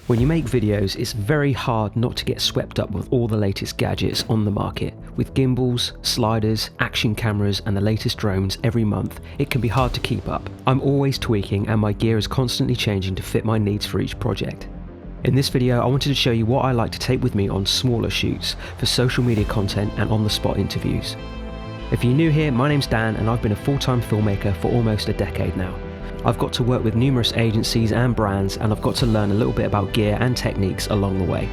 When you make videos, it's very hard not to get swept up with all the latest gadgets on the market. With gimbals, sliders, action cameras and the latest drones every month, it can be hard to keep up. I'm always tweaking and my gear is constantly changing to fit my needs for each project. In this video, I wanted to show you what I like to take with me on smaller shoots for social media content and on-the-spot interviews. If you're new here, my name's Dan and I've been a full-time filmmaker for almost a decade now. I've got to work with numerous agencies and brands, and I've got to learn a little bit about gear and techniques along the way.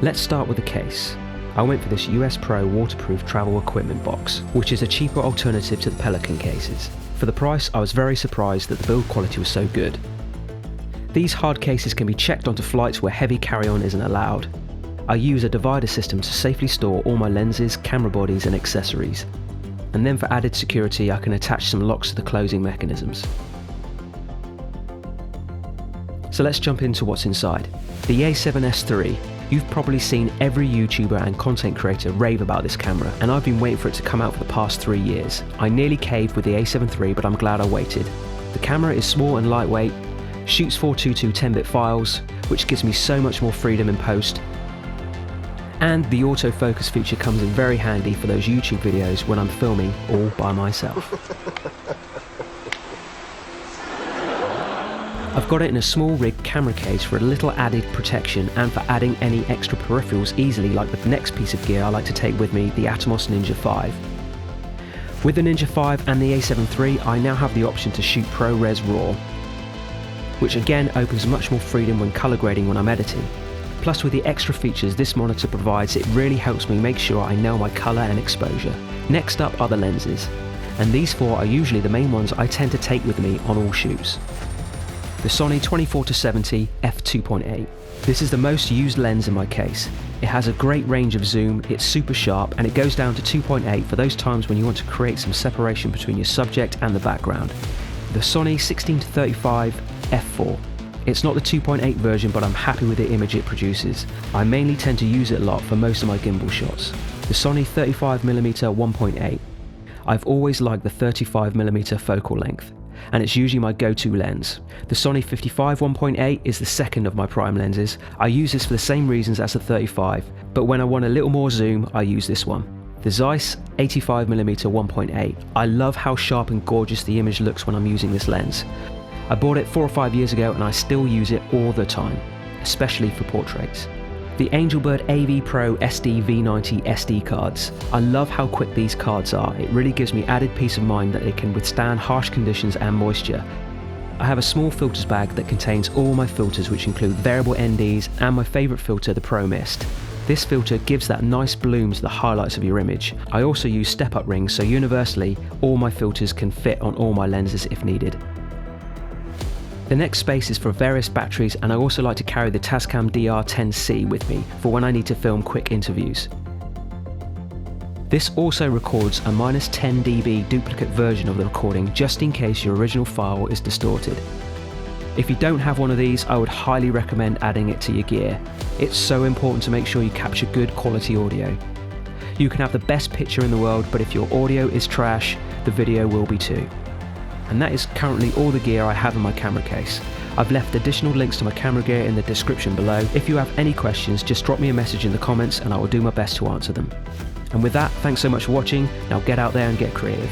Let's start with the case. I went for this US Pro waterproof travel equipment box, which is a cheaper alternative to the Pelican cases. For the price, I was very surprised that the build quality was so good. These hard cases can be checked onto flights where heavy carry-on isn't allowed. I use a divider system to safely store all my lenses, camera bodies and accessories. And then for added security, I can attach some locks to the closing mechanisms. So let's jump into what's inside. The A7S III. You've probably seen every YouTuber and content creator rave about this camera, and I've been waiting for it to come out for the past 3 years. I nearly caved with the A7 III, but I'm glad I waited. The camera is small and lightweight, shoots 422 10-bit files, which gives me so much more freedom in post. And the autofocus feature comes in very handy for those YouTube videos when I'm filming all by myself. I've got it in a small rig camera case for a little added protection and for adding any extra peripherals easily, like the next piece of gear I like to take with me, the Atomos Ninja 5. With the Ninja 5 and the A7 III, I now have the option to shoot ProRes RAW, which again opens much more freedom when colour grading when I'm editing. Plus with the extra features this monitor provides, it really helps me make sure I nail my colour and exposure. Next up are the lenses, and these four are usually the main ones I tend to take with me on all shoots. The Sony 24-70 f2.8. This is the most used lens in my case. It has a great range of zoom, it's super sharp, and it goes down to 2.8 for those times when you want to create some separation between your subject and the background. The Sony 16-35 f4. It's not the 2.8 version, but I'm happy with the image it produces. I mainly tend to use it a lot for most of my gimbal shots. The Sony 35mm 1.8. I've always liked the 35mm focal length, and it's usually my go-to lens. The Sony 55 1.8 is the second of my prime lenses. I use this for the same reasons as the 35, but when I want a little more zoom, I use this one. The Zeiss 85mm 1.8. I love how sharp and gorgeous the image looks when I'm using this lens. I bought it 4 or 5 years ago and I still use it all the time, especially for portraits. The Angelbird AV Pro SD V90 SD cards. I love how quick these cards are. It really gives me added peace of mind that they can withstand harsh conditions and moisture. I have a small filters bag that contains all my filters, which include variable NDs and my favourite filter, the Pro Mist. This filter gives that nice bloom to the highlights of your image. I also use step-up rings, so universally all my filters can fit on all my lenses if needed. The next space is for various batteries, and I also like to carry the Tascam DR10C with me for when I need to film quick interviews. This also records a -10 dB duplicate version of the recording just in case your original file is distorted. If you don't have one of these, I would highly recommend adding it to your gear. It's so important to make sure you capture good quality audio. You can have the best picture in the world, but if your audio is trash, the video will be too. And that is currently all the gear I have in my camera case. I've left additional links to my camera gear in the description below. If you have any questions, just drop me a message in the comments and I will do my best to answer them. And with that, thanks so much for watching. Now get out there and get creative.